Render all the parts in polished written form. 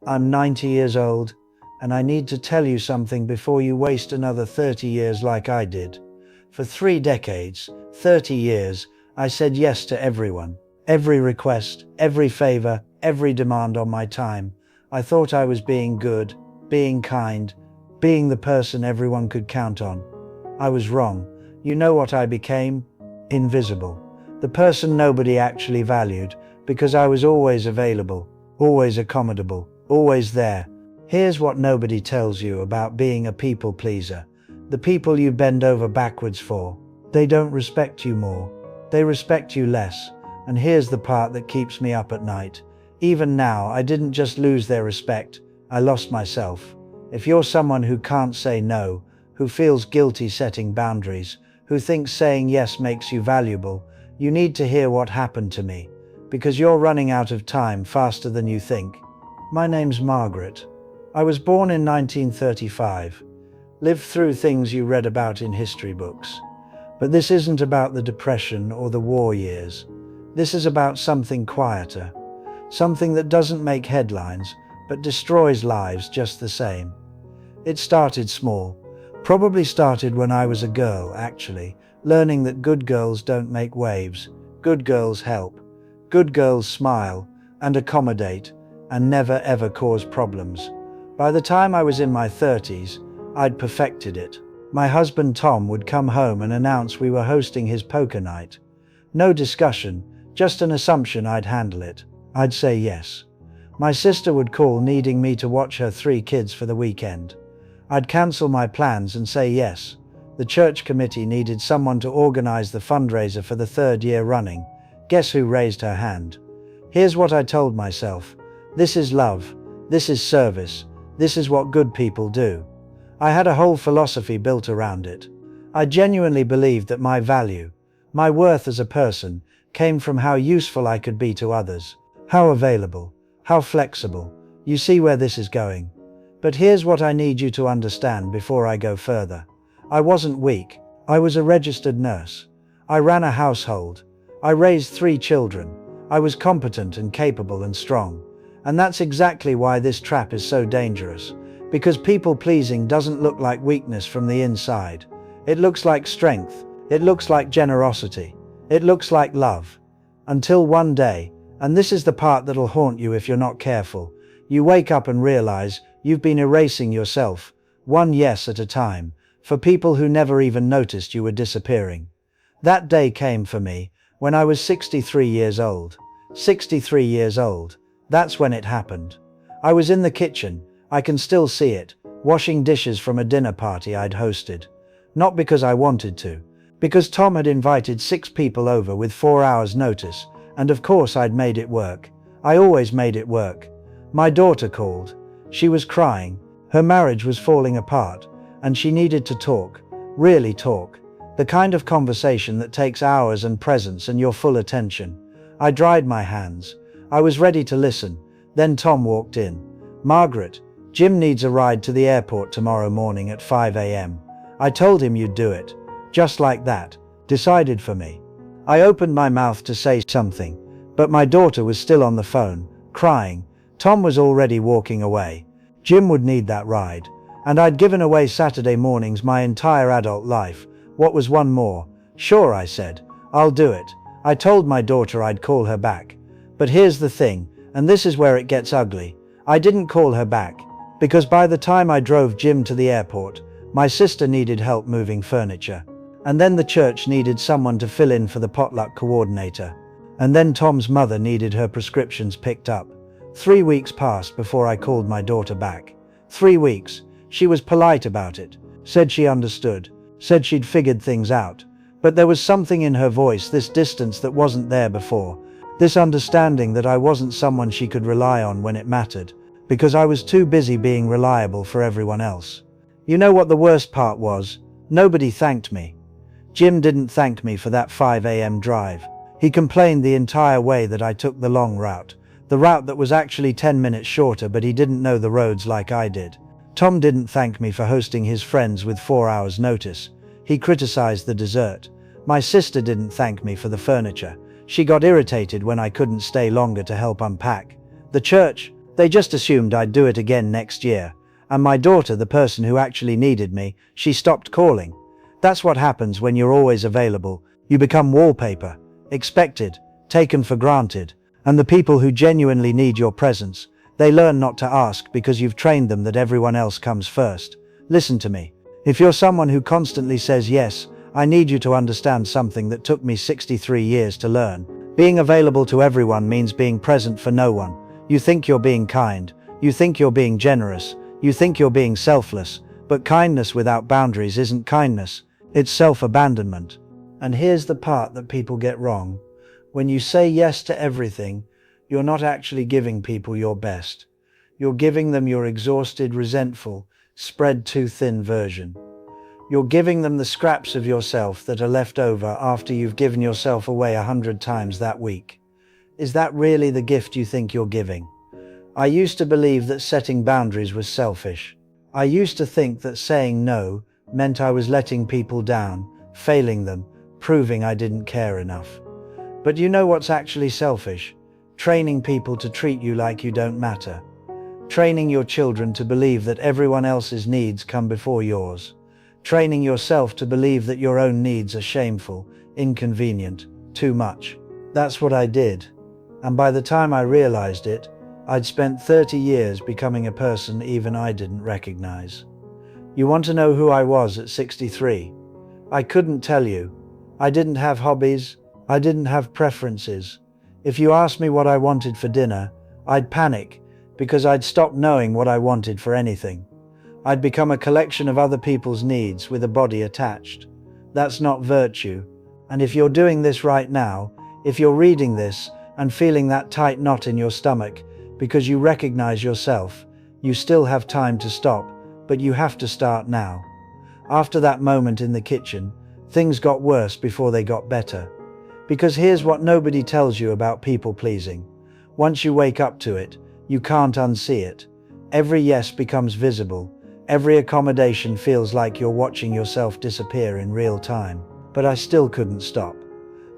I'm 90 years old, and I need to tell you something before you waste another 30 years like I did. For 3 decades, 30 years, I said yes to everyone. Every request, every favor, every demand on my time. I thought I was being good, being kind, being the person everyone could count on. I was wrong. You know what I became? Invisible. The person nobody actually valued, because I was always available, always accommodable, always there. Here's what nobody tells you about being a people pleaser. The people you bend over backwards for, they don't respect you more. They respect you less. And here's the part that keeps me up at night. Even now, I didn't just lose their respect, I lost myself. If you're someone who can't say no, who feels guilty setting boundaries, who thinks saying yes makes you valuable, you need to hear what happened to me, because you're running out of time faster than you think. My name's Margaret. I was born in 1935, lived through things you read about in history books. But this isn't about the Depression or the war years. This is about something quieter, something that doesn't make headlines, but destroys lives just the same. It started small, probably started when I was a girl, actually, learning that good girls don't make waves, good girls help, good girls smile and accommodate and never ever cause problems. By the time I was in my 30s, I'd perfected it. My husband Tom would come home and announce we were hosting his poker night. No discussion, just an assumption I'd handle it. I'd say yes. My sister would call needing me to watch her 3 kids for the weekend. I'd cancel my plans and say yes. The church committee needed someone to organize the fundraiser for the 3rd year running. Guess who raised her hand? Here's what I told myself. This is love. This is service. This is what good people do. I had a whole philosophy built around it. I genuinely believed that my value, my worth as a person, came from how useful I could be to others, how available, how flexible. You see where this is going. But here's what I need you to understand before I go further. I wasn't weak. I was a registered nurse. I ran a household. I raised 3 children. I was competent and capable and strong. And that's exactly why this trap is so dangerous. Because people-pleasing doesn't look like weakness from the inside. It looks like strength. It looks like generosity. It looks like love. Until one day, and this is the part that'll haunt you if you're not careful, you wake up and realize you've been erasing yourself, one yes at a time, for people who never even noticed you were disappearing. That day came for me when I was 63 years old. 63 years old. That's when it happened. I was in the kitchen, I can still see it, washing dishes from a dinner party I'd hosted. Not because I wanted to, because Tom had invited 6 people over with 4 hours notice, and of course I'd made it work. I always made it work. My daughter called. She was crying. Her marriage was falling apart, and she needed to talk, really talk. The kind of conversation that takes hours and presence and your full attention. I dried my hands. I was ready to listen. Then Tom walked in. Margaret, Jim needs a ride to the airport tomorrow morning at 5 a.m. I told him you'd do it. Just like that. Decided for me. I opened my mouth to say something, but my daughter was still on the phone, crying. Tom was already walking away. Jim would need that ride. And I'd given away Saturday mornings my entire adult life. What was one more? Sure, I said. I'll do it. I told my daughter I'd call her back. But here's the thing, and this is where it gets ugly. I didn't call her back, because by the time I drove Jim to the airport, my sister needed help moving furniture. And then the church needed someone to fill in for the potluck coordinator. And then Tom's mother needed her prescriptions picked up. 3 weeks passed before I called my daughter back. 3 weeks. She was polite about it, said she understood, said she'd figured things out. But there was something in her voice, this distance that wasn't there before. This understanding that I wasn't someone she could rely on when it mattered, because I was too busy being reliable for everyone else. You know what the worst part was? Nobody thanked me. Jim didn't thank me for that 5 a.m. drive. He complained the entire way that I took the long route, the route that was actually 10 minutes shorter, but he didn't know the roads like I did. Tom didn't thank me for hosting his friends with 4 hours notice. He criticized the dessert. My sister didn't thank me for the furniture. She got irritated when I couldn't stay longer to help unpack. The church, They just assumed I'd do it again next year. And my daughter, the person who actually needed me, she stopped calling. That's what happens when you're always available. You become wallpaper, expected, taken for granted. And the people who genuinely need your presence, they learn not to ask because you've trained them that everyone else comes first. Listen to me. If you're someone who constantly says yes, I need you to understand something that took me 63 years to learn. Being available to everyone means being present for no one. You think you're being kind. You think you're being generous. You think you're being selfless. But kindness without boundaries isn't kindness. It's self-abandonment. And here's the part that people get wrong. When you say yes to everything, you're not actually giving people your best. You're giving them your exhausted, resentful, spread too thin version. You're giving them the scraps of yourself that are left over after you've given yourself away 100 times that week. Is that really the gift you think you're giving? I used to believe that setting boundaries was selfish. I used to think that saying no meant I was letting people down, failing them, proving I didn't care enough. But you know what's actually selfish? Training people to treat you like you don't matter. Training your children to believe that everyone else's needs come before yours. Training yourself to believe that your own needs are shameful, inconvenient, too much. That's what I did. And by the time I realized it, I'd spent 30 years becoming a person even I didn't recognize. You want to know who I was at 63? I couldn't tell you. I didn't have hobbies. I didn't have preferences. If you asked me what I wanted for dinner, I'd panic because I'd stopped knowing what I wanted for anything. I'd become a collection of other people's needs with a body attached. That's not virtue. And if you're doing this right now, if you're reading this and feeling that tight knot in your stomach because you recognize yourself, you still have time to stop, but you have to start now. After that moment in the kitchen, things got worse before they got better. Because here's what nobody tells you about people pleasing. Once you wake up to it, you can't unsee it. Every yes becomes visible. Every accommodation feels like you're watching yourself disappear in real time. But I still couldn't stop.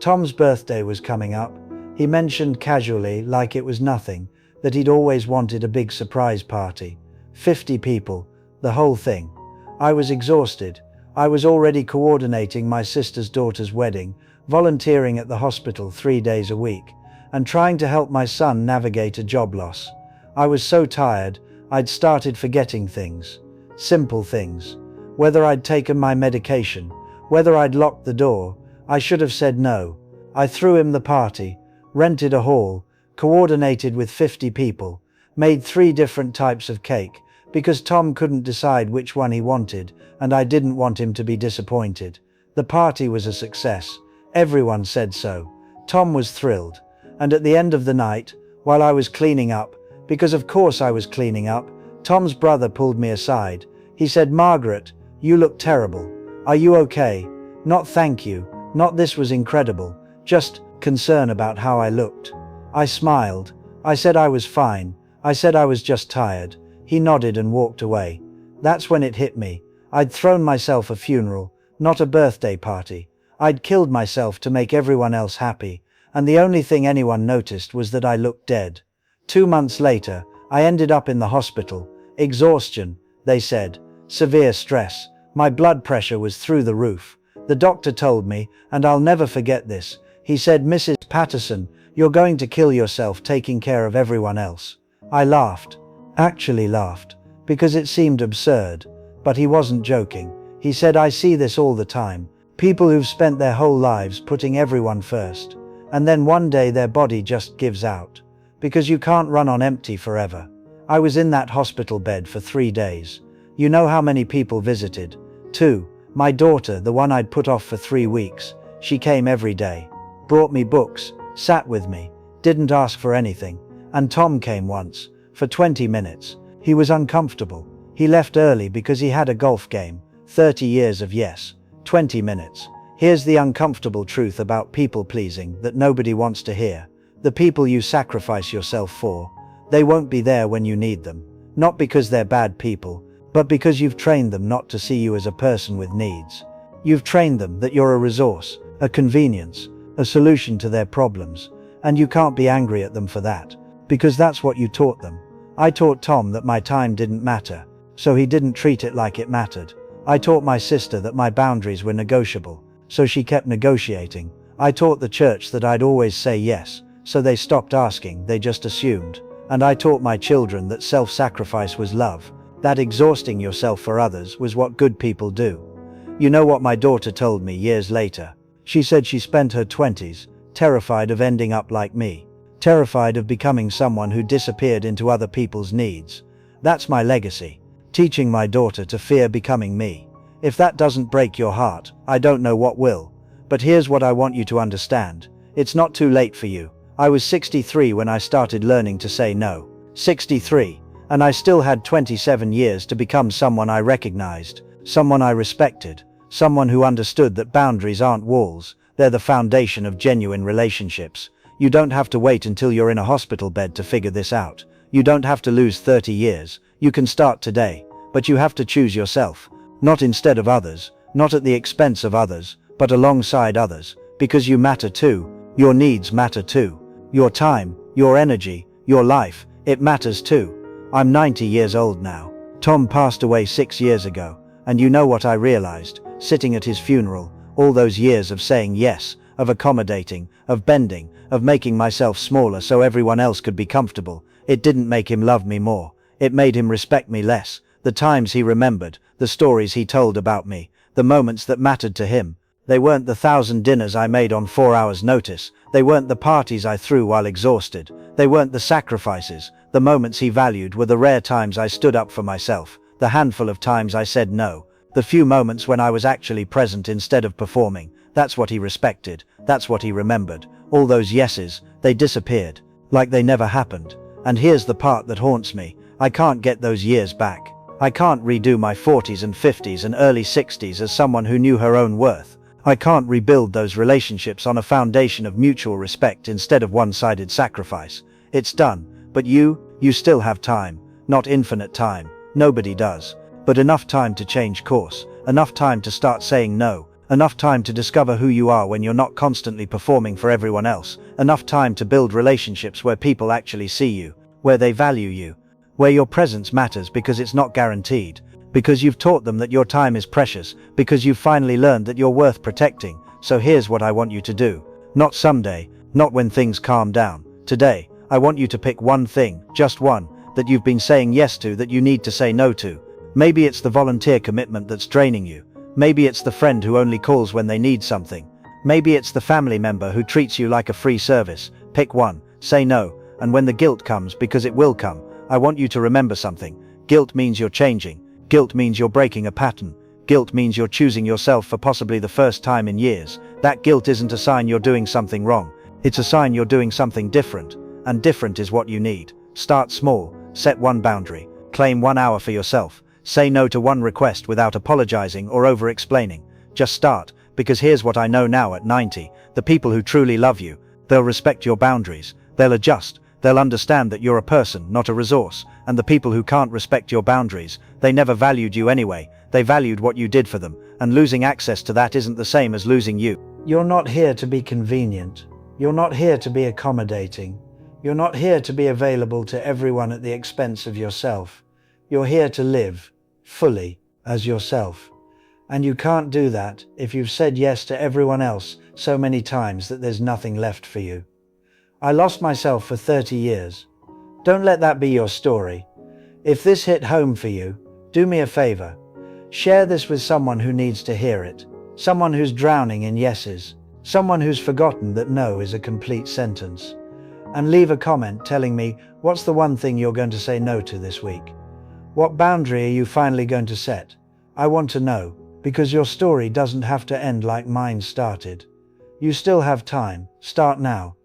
Tom's birthday was coming up. He mentioned casually, like it was nothing, that he'd always wanted a big surprise party. 50 people, the whole thing. I was exhausted. I was already coordinating my sister's daughter's wedding, volunteering at the hospital 3 days a week, and trying to help my son navigate a job loss. I was so tired, I'd started forgetting things. Simple things. Whether I'd taken my medication, whether I'd locked the door. I should have said no. I threw him the party, rented a hall, coordinated with 50 people, made 3 different types of cake, because Tom couldn't decide which one he wanted, and I didn't want him to be disappointed. The party was a success. Everyone said so. Tom was thrilled. And at the end of the night, while I was cleaning up, because of course I was cleaning up, Tom's brother pulled me aside. He said, "Margaret, you look terrible. Are you okay?" Not thank you, not this was incredible, just concern about how I looked. I smiled. I said I was fine. I said I was just tired. He nodded and walked away. That's when it hit me. I'd thrown myself a funeral, not a birthday party. I'd killed myself to make everyone else happy, and the only thing anyone noticed was that I looked dead. 2 months later, I ended up in the hospital. Exhaustion, they said. Severe stress. My blood pressure was through the roof. The doctor told me, and I'll never forget this, he said, "Mrs. Patterson, you're going to kill yourself taking care of everyone else." I laughed. Actually laughed, because it seemed absurd. But he wasn't joking. He said, "I see this all the time. People who've spent their whole lives putting everyone first. And then one day their body just gives out. Because you can't run on empty forever." I was in that hospital bed for 3 days. You know how many people visited? 2. My daughter, the one I'd put off for 3 weeks. She came every day. Brought me books, sat with me, didn't ask for anything. And Tom came once, for 20 minutes. He was uncomfortable. He left early because he had a golf game. 30 years of yes. 20 minutes. Here's the uncomfortable truth about people pleasing that nobody wants to hear. The people you sacrifice yourself for, they won't be there when you need them. Not because they're bad people, but because you've trained them not to see you as a person with needs. You've trained them that you're a resource, a convenience, a solution to their problems, and you can't be angry at them for that, because that's what you taught them. I taught Tom that my time didn't matter, so he didn't treat it like it mattered. I taught my sister that my boundaries were negotiable, so she kept negotiating. I taught the church that I'd always say yes, so they stopped asking, they just assumed. And I taught my children that self-sacrifice was love, that exhausting yourself for others was what good people do. You know what my daughter told me years later? She said she spent her 20s, terrified of ending up like me, terrified of becoming someone who disappeared into other people's needs. That's my legacy, teaching my daughter to fear becoming me. If that doesn't break your heart, I don't know what will. But here's what I want you to understand. It's not too late for you. I was 63 when I started learning to say no. 63. And I still had 27 years to become someone I recognized, someone I respected, someone who understood that boundaries aren't walls, they're the foundation of genuine relationships. You don't have to wait until you're in a hospital bed to figure this out. You don't have to lose 30 years. You can start today, but you have to choose yourself, not instead of others, not at the expense of others, but alongside others, because you matter too. Your needs matter too. Your time, your energy, your life, it matters too. I'm 90 years old now. Tom passed away 6 years ago, and you know what I realized, sitting at his funeral, all those years of saying yes, of accommodating, of bending, of making myself smaller so everyone else could be comfortable. It didn't make him love me more. It made him respect me less. The times he remembered, the stories he told about me, the moments that mattered to him. They weren't the 1,000 dinners I made on 4 hours' notice. They weren't the parties I threw while exhausted. They weren't the sacrifices. The moments he valued were the rare times I stood up for myself, the handful of times I said no, the few moments when I was actually present instead of performing. That's what he respected. That's what he remembered. All those yeses, they disappeared, like they never happened. And here's the part that haunts me. I can't get those years back. I can't redo my 40s and 50s and early 60s as someone who knew her own worth. I can't rebuild those relationships on a foundation of mutual respect instead of one-sided sacrifice. It's done. But you still have time. Not infinite time. Nobody does. But enough time to change course. Enough time to start saying no. Enough time to discover who you are when you're not constantly performing for everyone else. Enough time to build relationships where people actually see you, where they value you, where your presence matters because it's not guaranteed, because you've taught them that your time is precious, because you've finally learned that you're worth protecting. So here's what I want you to do. Not someday, not when things calm down. Today, I want you to pick one thing, just one, that you've been saying yes to that you need to say no to. Maybe it's the volunteer commitment that's draining you. Maybe it's the friend who only calls when they need something. Maybe it's the family member who treats you like a free service. Pick one, say no, and when the guilt comes, because it will come, I want you to remember something. Guilt means you're changing. Guilt means you're breaking a pattern. Guilt means you're choosing yourself for possibly the first time in years. That guilt isn't a sign you're doing something wrong. It's a sign you're doing something different. And different is what you need. Start small. Set one boundary. Claim 1 hour for yourself. Say no to one request without apologizing or over-explaining. Just start, because here's what I know now at 90. The people who truly love you, they'll respect your boundaries. They'll adjust. They'll understand that you're a person, not a resource. And the people who can't respect your boundaries, they never valued you anyway. They valued what you did for them. And losing access to that isn't the same as losing you. You're not here to be convenient. You're not here to be accommodating. You're not here to be available to everyone at the expense of yourself. You're here to live fully as yourself. And you can't do that if you've said yes to everyone else so many times that there's nothing left for you. I lost myself for 30 years. Don't let that be your story. If this hit home for you, do me a favor. Share this with someone who needs to hear it. Someone who's drowning in yeses. Someone who's forgotten that no is a complete sentence. And leave a comment telling me what's the one thing you're going to say no to this week. What boundary are you finally going to set? I want to know, because your story doesn't have to end like mine started. You still have time. Start now.